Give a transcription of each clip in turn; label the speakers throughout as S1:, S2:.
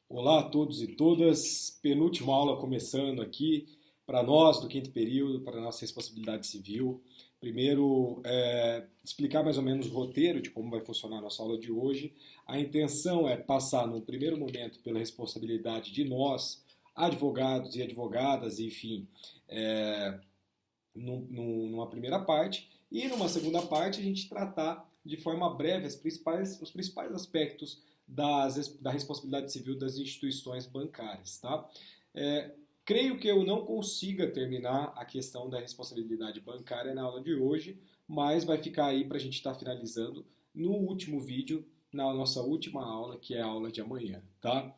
S1: Olá a todos e todas, penúltima aula começando aqui para nós do quinto período, para a nossa responsabilidade civil. Primeiro, explicar mais ou menos o roteiro de como vai funcionar a nossa aula de hoje. A intenção é passar, no primeiro momento, pela responsabilidade de nós, advogados e advogadas, enfim, numa primeira parte, e numa segunda parte a gente tratar de forma breve os principais aspectos da responsabilidade civil das instituições bancárias. Tá? Creio que eu não consiga terminar a questão da responsabilidade bancária na aula de hoje, mas vai ficar aí para a gente estar finalizando no último vídeo, na nossa última aula, que é a aula de amanhã. Tá?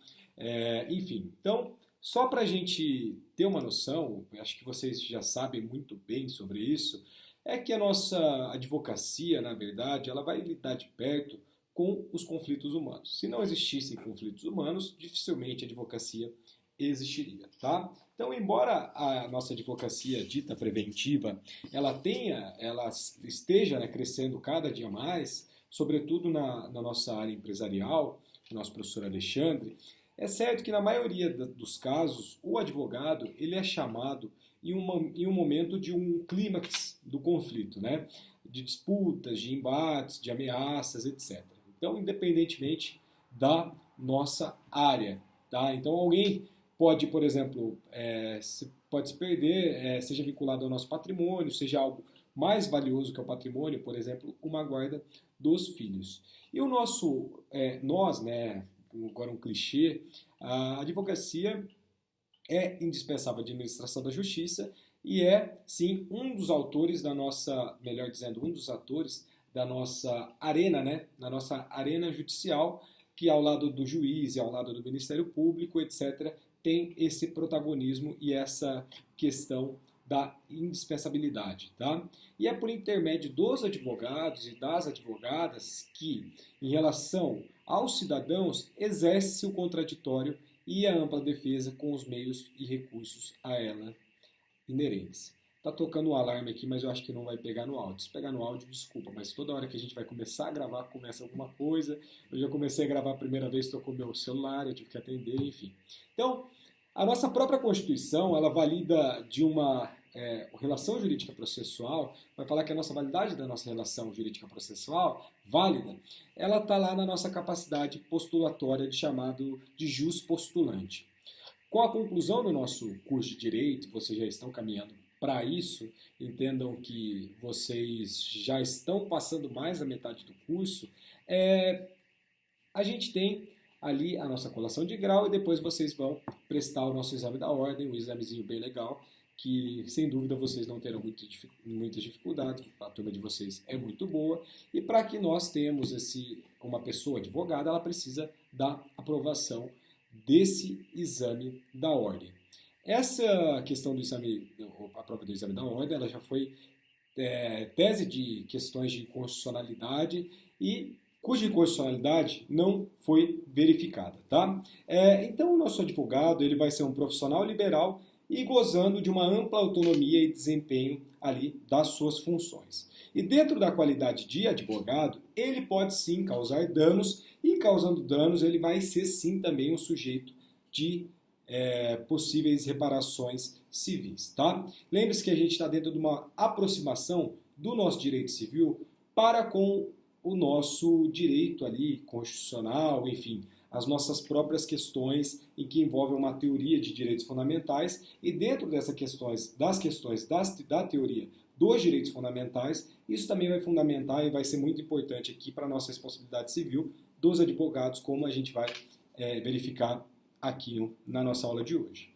S1: Enfim, então, só para a gente ter uma noção, acho que vocês já sabem muito bem sobre isso, é que a nossa advocacia, na verdade, ela vai lidar de perto com os conflitos humanos. Se não existissem conflitos humanos, dificilmente a advocacia existiria, tá? Então, embora a nossa advocacia dita preventiva, ela esteja, né, crescendo cada dia mais, sobretudo na nossa área empresarial, nosso professor Alexandre, é certo que na maioria dos casos o advogado ele é chamado em um momento de um clímax do conflito, né? De disputas, de embates, de ameaças, etc. Então, independentemente da nossa área, tá? Então, alguém pode, por exemplo, pode se perder, seja vinculado ao nosso patrimônio, seja algo mais valioso que o patrimônio, por exemplo, uma guarda dos filhos. E o nós, né? Agora um clichê, a advocacia é indispensável à administração da justiça e é, sim, um dos autores da nossa, melhor dizendo, um dos atores da nossa arena, né? Na nossa arena judicial, que ao lado do juiz e ao lado do Ministério Público, etc., tem esse protagonismo e essa questão da indispensabilidade, tá? E é por intermédio dos advogados e das advogadas que, em relação aos cidadãos, exerce-se o contraditório e a ampla defesa com os meios e recursos a ela inerentes. Tá tocando um alarme aqui, mas eu acho que não vai pegar no áudio. Se pegar no áudio, desculpa, mas toda hora que a gente vai começar a gravar, começa alguma coisa. Eu já comecei a gravar a primeira vez, tocou meu celular, eu tive que atender, enfim. Então, a nossa própria Constituição, ela valida de uma relação jurídica processual, vai falar que a nossa validade da nossa relação jurídica processual, válida, ela está lá na nossa capacidade postulatória de chamado de jus postulante. Com a conclusão do nosso curso de Direito, vocês já estão caminhando para isso, entendam que vocês já estão passando mais da metade do curso, a gente tem ali a nossa colação de grau e depois vocês vão prestar o nosso exame da ordem, um examezinho bem legal, que sem dúvida vocês não terão muitas dificuldades, a turma de vocês é muito boa, e para que nós tenhamos uma pessoa advogada, ela precisa da aprovação desse exame da ordem. Essa questão do exame, a prova do exame da ordem, ela já foi tese de questões de constitucionalidade e cuja inconstitucionalidade não foi verificada, tá? Então, o nosso advogado ele vai ser um profissional liberal e gozando de uma ampla autonomia e desempenho ali das suas funções. E dentro da qualidade de advogado, ele pode sim causar danos e causando danos ele vai ser sim também um sujeito de possíveis reparações civis, tá? Lembre-se que a gente está dentro de uma aproximação do nosso direito civil para com o nosso direito ali constitucional, enfim, as nossas próprias questões em que envolvem uma teoria de direitos fundamentais e dentro das questões da teoria dos direitos fundamentais, isso também vai fundamentar e vai ser muito importante aqui para a nossa responsabilidade civil dos advogados, como a gente vai verificar aqui na nossa aula de hoje.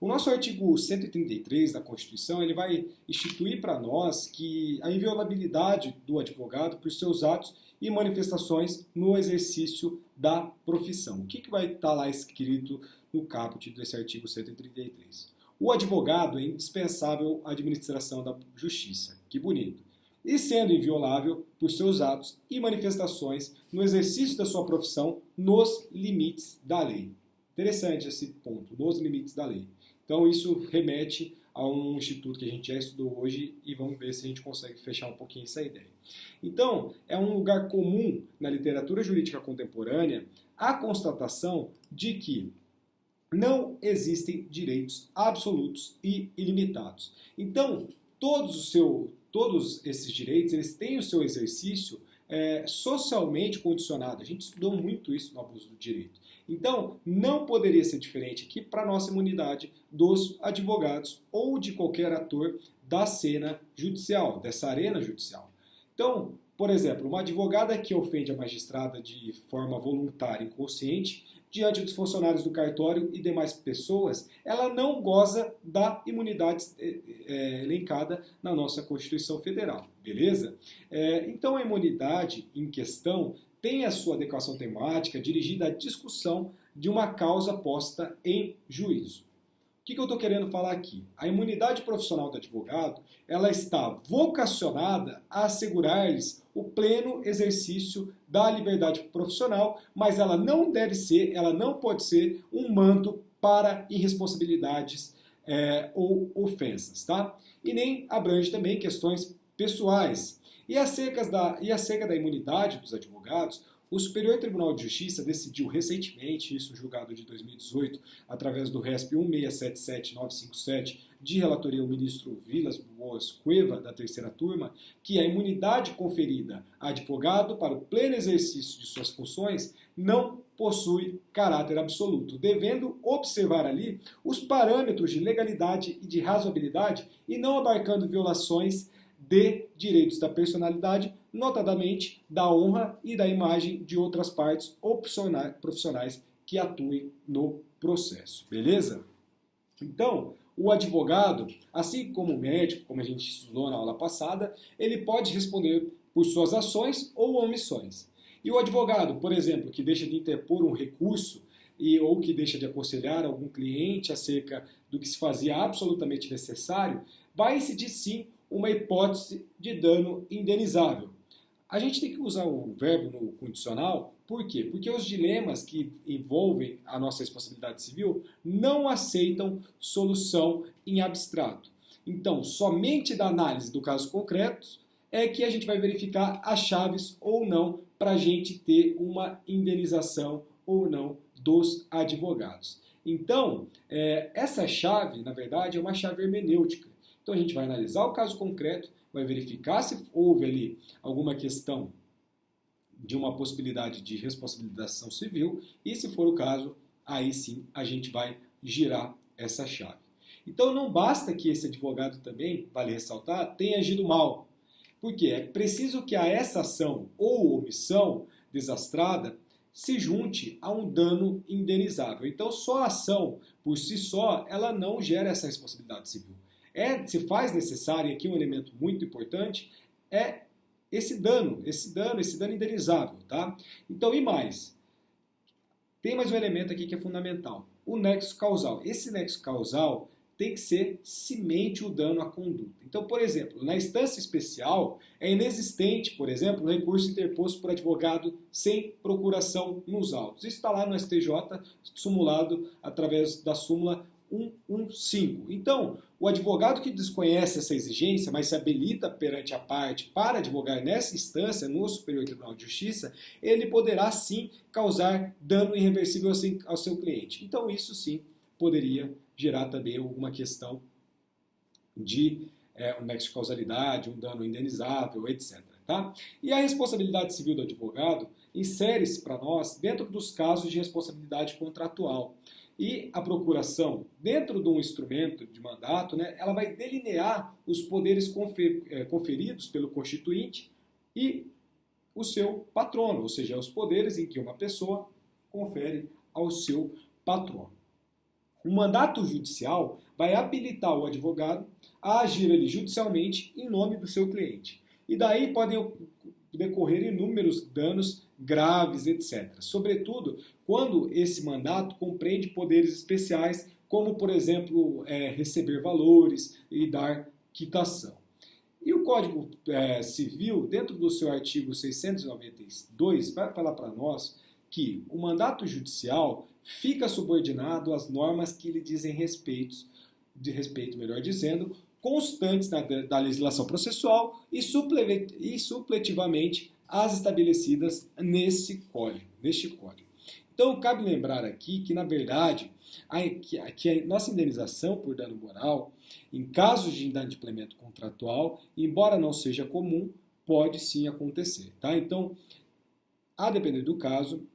S1: O nosso artigo 133 da Constituição ele vai instituir para nós que a inviolabilidade do advogado por seus atos e manifestações no exercício da profissão. O que vai estar lá escrito no caput desse artigo 133? O advogado é indispensável à administração da justiça. Que bonito! E sendo inviolável por seus atos e manifestações no exercício da sua profissão nos limites da lei. Interessante esse ponto, nos limites da lei. Então, isso remete a um instituto que a gente já estudou hoje e vamos ver se a gente consegue fechar um pouquinho essa ideia. Então, é um lugar comum na literatura jurídica contemporânea a constatação de que não existem direitos absolutos e ilimitados. Então, todos esses direitos eles têm o seu exercício socialmente condicionado. A gente estudou muito isso no abuso do direito. Então, não poderia ser diferente aqui para a nossa imunidade dos advogados ou de qualquer ator da cena judicial, dessa arena judicial. Então, por exemplo, uma advogada que ofende a magistrada de forma voluntária e inconsciente, diante dos funcionários do cartório e demais pessoas, ela não goza da imunidade elencada na nossa Constituição Federal, beleza? Então a imunidade em questão tem a sua adequação temática dirigida à discussão de uma causa posta em juízo. O que eu estou querendo falar aqui? A imunidade profissional do advogado, ela está vocacionada a assegurar-lhes o pleno exercício da liberdade profissional, mas ela não deve ser, ela não pode ser um manto para irresponsabilidades ou ofensas, tá? E nem abrange também questões pessoais. E acerca da imunidade dos advogados, o Superior Tribunal de Justiça decidiu recentemente, isso no julgado de 2018, através do RESP 1677957, de relatoria ao ministro Vilas Boas Cueva, da terceira turma, que a imunidade conferida a advogado para o pleno exercício de suas funções não possui caráter absoluto, devendo observar ali os parâmetros de legalidade e de razoabilidade e não abarcando violações de direitos da personalidade, notadamente da honra e da imagem de outras partes ou profissionais que atuem no processo. Beleza? Então, o advogado, assim como o médico, como a gente estudou na aula passada, ele pode responder por suas ações ou omissões. E o advogado, por exemplo, que deixa de interpor um recurso ou que deixa de aconselhar algum cliente acerca do que se fazia absolutamente necessário, vai incidir sim uma hipótese de dano indenizável. A gente tem que usar o verbo no condicional, por quê? Porque os dilemas que envolvem a nossa responsabilidade civil não aceitam solução em abstrato. Então, somente da análise do caso concreto é que a gente vai verificar as chaves ou não para a gente ter uma indenização ou não dos advogados. Então, essa chave, na verdade, é uma chave hermenêutica. Então a gente vai analisar o caso concreto, vai verificar se houve ali alguma questão de uma possibilidade de responsabilização civil e, se for o caso, aí sim a gente vai girar essa chave. Então não basta que esse advogado também, vale ressaltar, tenha agido mal. Porque é preciso que a essa ação ou omissão desastrada se junte a um dano indenizável. Então só a ação por si só, ela não gera essa responsabilidade civil. Se faz necessário, aqui um elemento muito importante, é esse dano indenizável, tá? Então, e mais? Tem mais um elemento aqui que é fundamental, o nexo causal. Esse nexo causal tem que ser cimente o dano à conduta. Então, por exemplo, na instância especial, é inexistente, por exemplo, o recurso interposto por advogado sem procuração nos autos. Isso está lá no STJ, sumulado através da súmula 115. Então, o advogado que desconhece essa exigência, mas se habilita perante a parte para advogar nessa instância, no Superior Tribunal de Justiça, ele poderá sim causar dano irreversível ao seu cliente. Então, isso sim poderia gerar também alguma questão de um nexo de causalidade, um dano indenizável, etc. Tá? E a responsabilidade civil do advogado insere-se para nós dentro dos casos de responsabilidade contratual. E a procuração, dentro de um instrumento de mandato, ela vai delinear os poderes conferidos pelo constituinte e o seu patrono, ou seja, os poderes em que uma pessoa confere ao seu patrono. O mandato judicial vai habilitar o advogado a agir ali judicialmente em nome do seu cliente. E daí podem decorrer inúmeros danos graves, etc. Sobretudo quando esse mandato compreende poderes especiais, como, por exemplo, receber valores e dar quitação. E o Código Civil, dentro do seu artigo 692, vai falar para nós que o mandato judicial fica subordinado às normas que lhe dizem respeito de respeito, melhor dizendo, constantes da legislação processual e supletivamente as estabelecidas neste código. Então, cabe lembrar aqui que, na verdade, a nossa indenização por dano moral, em casos de inadimplemento contratual, embora não seja comum, pode sim acontecer. Tá? Então, a depender do caso,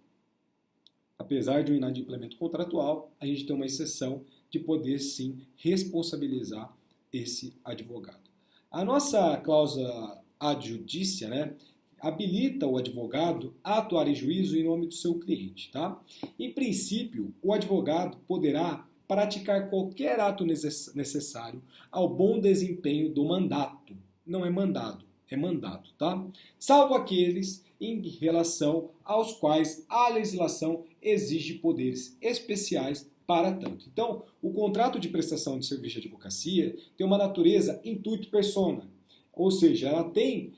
S1: apesar de um inadimplemento contratual, a gente tem uma exceção de poder sim responsabilizar esse advogado. A nossa cláusula ad judicia, né, habilita o advogado a atuar em juízo em nome do seu cliente. Tá? Em princípio, o advogado poderá praticar qualquer ato necessário ao bom desempenho do mandato. Não é mandado, é mandato, tá? Salvo aqueles em relação aos quais a legislação exige poderes especiais para tanto. Então, o contrato de prestação de serviço de advocacia tem uma natureza intuito persona, ou seja, ela tem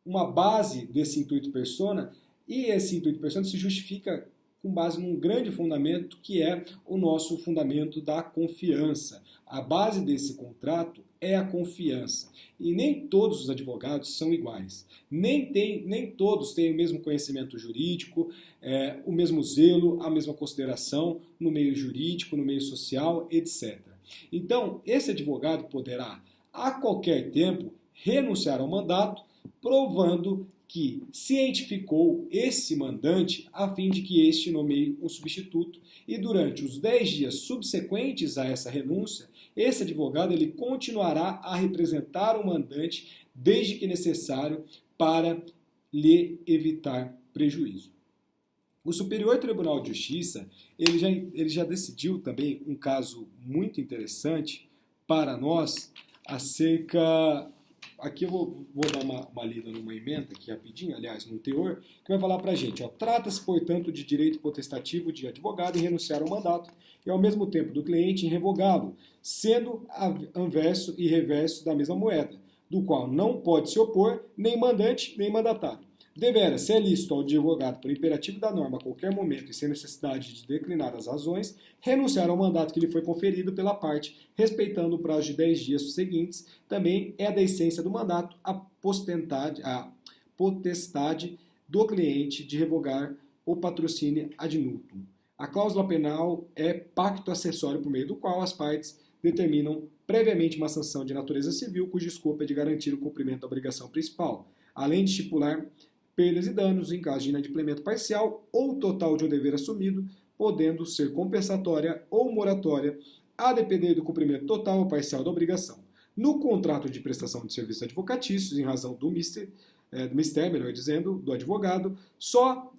S1: uma base desse intuito persona, e esse intuito persona se justifica com base num grande fundamento que é o nosso fundamento da confiança. A base desse contrato é a confiança. E nem todos os advogados são iguais. Nem todos têm o mesmo conhecimento jurídico, o mesmo zelo, a mesma consideração no meio jurídico, no meio social, etc. Então, esse advogado poderá, a qualquer tempo, renunciar ao mandato, provando que cientificou esse mandante a fim de que este nomeie um substituto e durante os 10 dias subsequentes a essa renúncia, esse advogado ele continuará a representar o mandante desde que necessário para lhe evitar prejuízo. O Superior Tribunal de Justiça ele já decidiu também um caso muito interessante para nós acerca... Aqui eu vou dar uma lida numa emenda, aqui rapidinho, aliás, num teor, que vai falar pra gente, ó, trata-se, portanto, de direito potestativo de advogado em renunciar ao mandato e, ao mesmo tempo, do cliente em revogá-lo, sendo anverso e reverso da mesma moeda, do qual não pode se opor nem mandante nem mandatário. Devera, se é lícito ao advogado, por imperativo da norma, a qualquer momento e sem necessidade de declinar as razões, renunciar ao mandato que lhe foi conferido pela parte, respeitando o prazo de 10 dias seguintes, também é da essência do mandato a potestade do cliente de revogar o patrocínio ad nutum. A cláusula penal é pacto acessório por meio do qual as partes determinam previamente uma sanção de natureza civil cujo escopo é de garantir o cumprimento da obrigação principal, além de estipular perdas e danos em caso de inadimplemento parcial ou total de um dever assumido, podendo ser compensatória ou moratória, a depender do cumprimento total ou parcial da obrigação. No contrato de prestação de serviços advocatícios, em razão do mistério, melhor dizendo, do advogado, só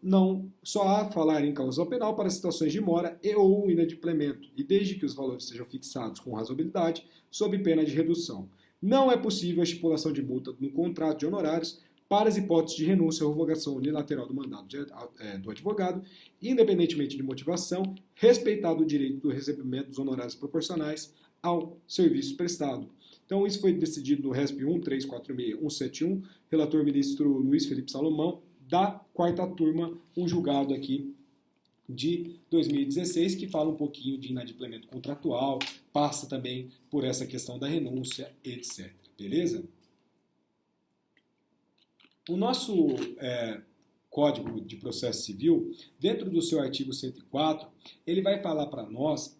S1: há falar em cláusula penal para situações de mora e ou inadimplemento, e desde que os valores sejam fixados com razoabilidade, sob pena de redução. Não é possível a estipulação de multa no contrato de honorários para as hipóteses de renúncia ou revogação unilateral do mandato do advogado, independentemente de motivação, respeitado o direito do recebimento dos honorários proporcionais ao serviço prestado. Então, isso foi decidido no RESP 1346171, relator ministro Luiz Felipe Salomão, da 4ª turma, um julgado aqui de 2016, que fala um pouquinho de inadimplemento contratual, passa também por essa questão da renúncia, etc. Beleza? O nosso Código de Processo Civil, dentro do seu artigo 104, ele vai falar para nós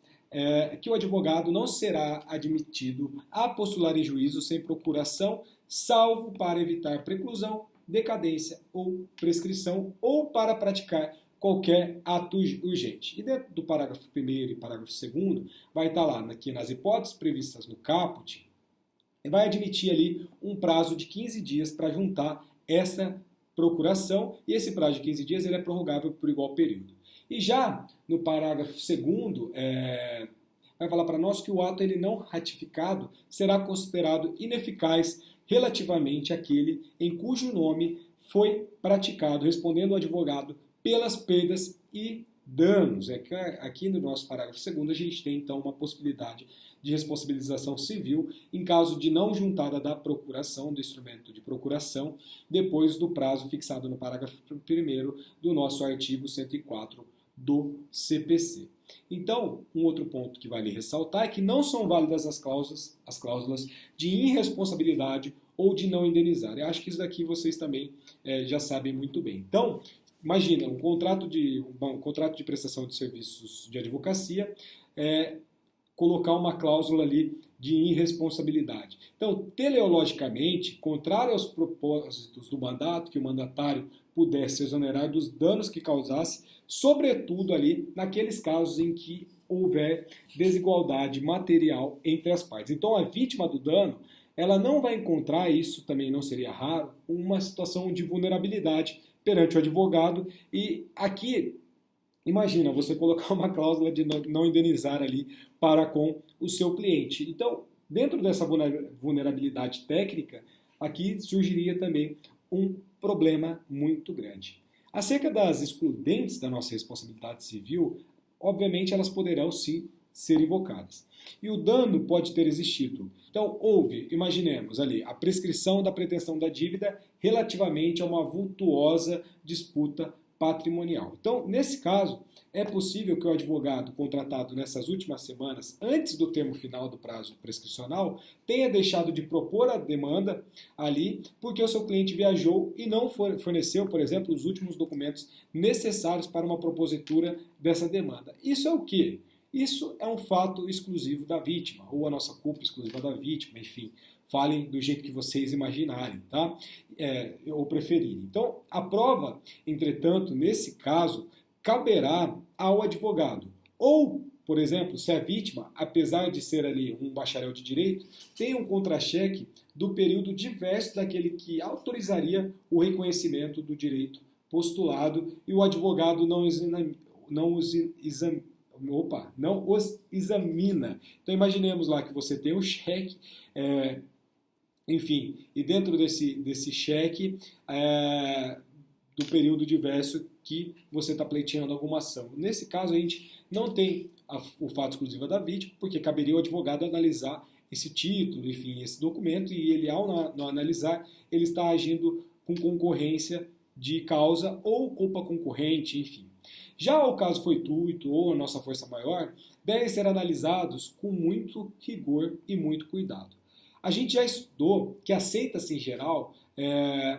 S1: que o advogado não será admitido a postular em juízo sem procuração, salvo para evitar preclusão, decadência ou prescrição, ou para praticar qualquer ato urgente. E dentro do parágrafo 1º e parágrafo 2º, vai estar lá, aqui nas hipóteses previstas no caput, vai admitir ali um prazo de 15 dias para juntar essa procuração, e esse prazo de 15 dias ele é prorrogável por igual período. E já no parágrafo 2º, vai falar para nós que o ato ele não ratificado será considerado ineficaz relativamente àquele em cujo nome foi praticado, respondendo o advogado pelas perdas e danos. Aqui no nosso parágrafo 2º a gente tem então uma possibilidade de responsabilização civil em caso de não juntada da procuração, do instrumento de procuração, depois do prazo fixado no parágrafo 1º do nosso artigo 104 do CPC. Então, um outro ponto que vale ressaltar é que não são válidas as cláusulas de irresponsabilidade ou de não indenizar. Eu acho que isso daqui vocês também já sabem muito bem. Então, imagina, um contrato de prestação de serviços de advocacia, colocar uma cláusula ali de irresponsabilidade. Então, teleologicamente, contrário aos propósitos do mandato, que o mandatário pudesse exonerar dos danos que causasse, sobretudo ali naqueles casos em que houver desigualdade material entre as partes. Então, a vítima do dano, ela não vai encontrar, isso também não seria raro, uma situação de vulnerabilidade perante o advogado. E aqui, imagina você colocar uma cláusula de não indenizar ali para com o seu cliente. Então, dentro dessa vulnerabilidade técnica, aqui surgiria também um problema muito grande. Acerca das excludentes da nossa responsabilidade civil, obviamente elas poderão sim ser invocadas. E o dano pode ter existido. Então, houve, imaginemos ali, a prescrição da pretensão da dívida relativamente a uma vultuosa disputa patrimonial. Então, nesse caso, é possível que o advogado contratado nessas últimas semanas, antes do termo final do prazo prescricional, tenha deixado de propor a demanda ali porque o seu cliente viajou e não forneceu, por exemplo, os últimos documentos necessários para uma propositura dessa demanda. Isso é o quê? Isso é um fato exclusivo da vítima, ou a nossa culpa exclusiva da vítima, enfim. Falem do jeito que vocês imaginarem, tá? Ou preferirem. Então, a prova, entretanto, nesse caso, caberá ao advogado. Ou, por exemplo, se a vítima, apesar de ser ali um bacharel de direito, tem um contra-cheque do período diverso daquele que autorizaria o reconhecimento do direito postulado e o advogado não os examina. Então, imaginemos lá que você tem um cheque, enfim, e dentro desse cheque, do período diverso que você está pleiteando alguma ação. Nesse caso, a gente não tem o fato exclusivo da vítima, porque caberia o advogado analisar esse título, enfim, esse documento, e ele, ao não analisar, ele está agindo com concorrência de causa ou culpa concorrente, enfim. Já o caso fortuito ou a nossa força maior, devem ser analisados com muito rigor e muito cuidado. A gente já estudou que aceita-se em geral,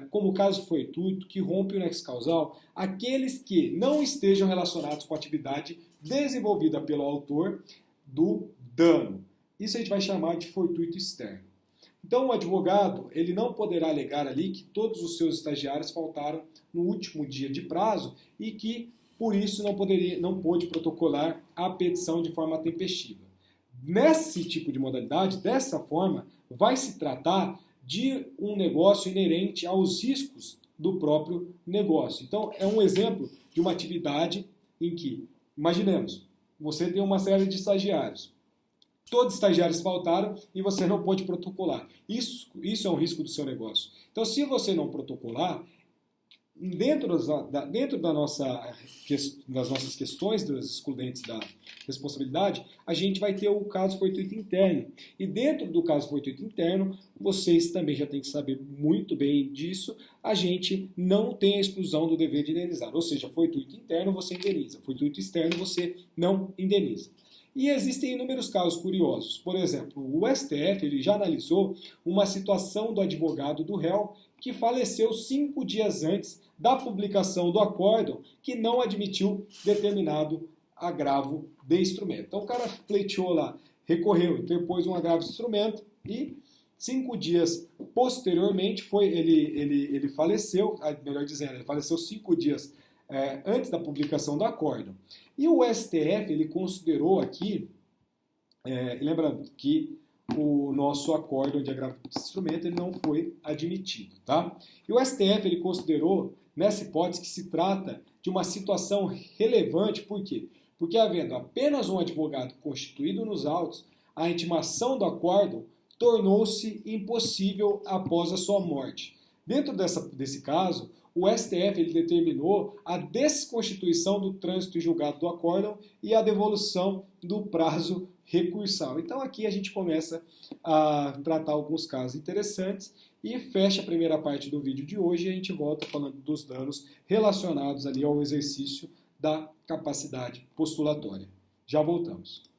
S1: como caso fortuito, que rompe o nexo causal, aqueles que não estejam relacionados com a atividade desenvolvida pelo autor do dano. Isso a gente vai chamar de fortuito externo. Então, o advogado ele não poderá alegar ali que todos os seus estagiários faltaram no último dia de prazo e que, por isso, não pôde protocolar a petição de forma tempestiva. Nesse tipo de modalidade, dessa forma, vai se tratar de um negócio inerente aos riscos do próprio negócio. Então, é um exemplo de uma atividade em que, imaginemos, você tem uma série de estagiários. Todos os estagiários faltaram e você não pôde protocolar. Isso é um risco do seu negócio. Então, se você não protocolar, dentro das nossas questões das excludentes da responsabilidade, a gente vai ter o caso fortuito interno. E dentro do caso fortuito interno, vocês também já têm que saber muito bem disso, a gente não tem a exclusão do dever de indenizar. Ou seja, fortuito interno você indeniza, fortuito externo você não indeniza. E existem inúmeros casos curiosos. Por exemplo, o STF ele já analisou uma situação do advogado do réu que faleceu 5 dias antes da publicação do acórdão que não admitiu determinado agravo de instrumento. Então o cara pleiteou lá, recorreu, interpôs um agravo de instrumento e 5 dias posteriormente ele faleceu, melhor dizendo, ele faleceu 5 dias antes da publicação do acórdão. E o STF ele considerou aqui, lembrando que o nosso acórdão de agravo de instrumento ele não foi admitido, tá? E o STF ele considerou nessa hipótese que se trata de uma situação relevante, por quê? Porque havendo apenas um advogado constituído nos autos, a intimação do acórdão tornou-se impossível após a sua morte. Dentro desse caso, o STF ele determinou a desconstituição do trânsito em julgado do acórdão e a devolução do prazo recursal. Então aqui a gente começa a tratar alguns casos interessantes e fecha a primeira parte do vídeo de hoje e a gente volta falando dos danos relacionados ali ao exercício da capacidade postulatória. Já voltamos.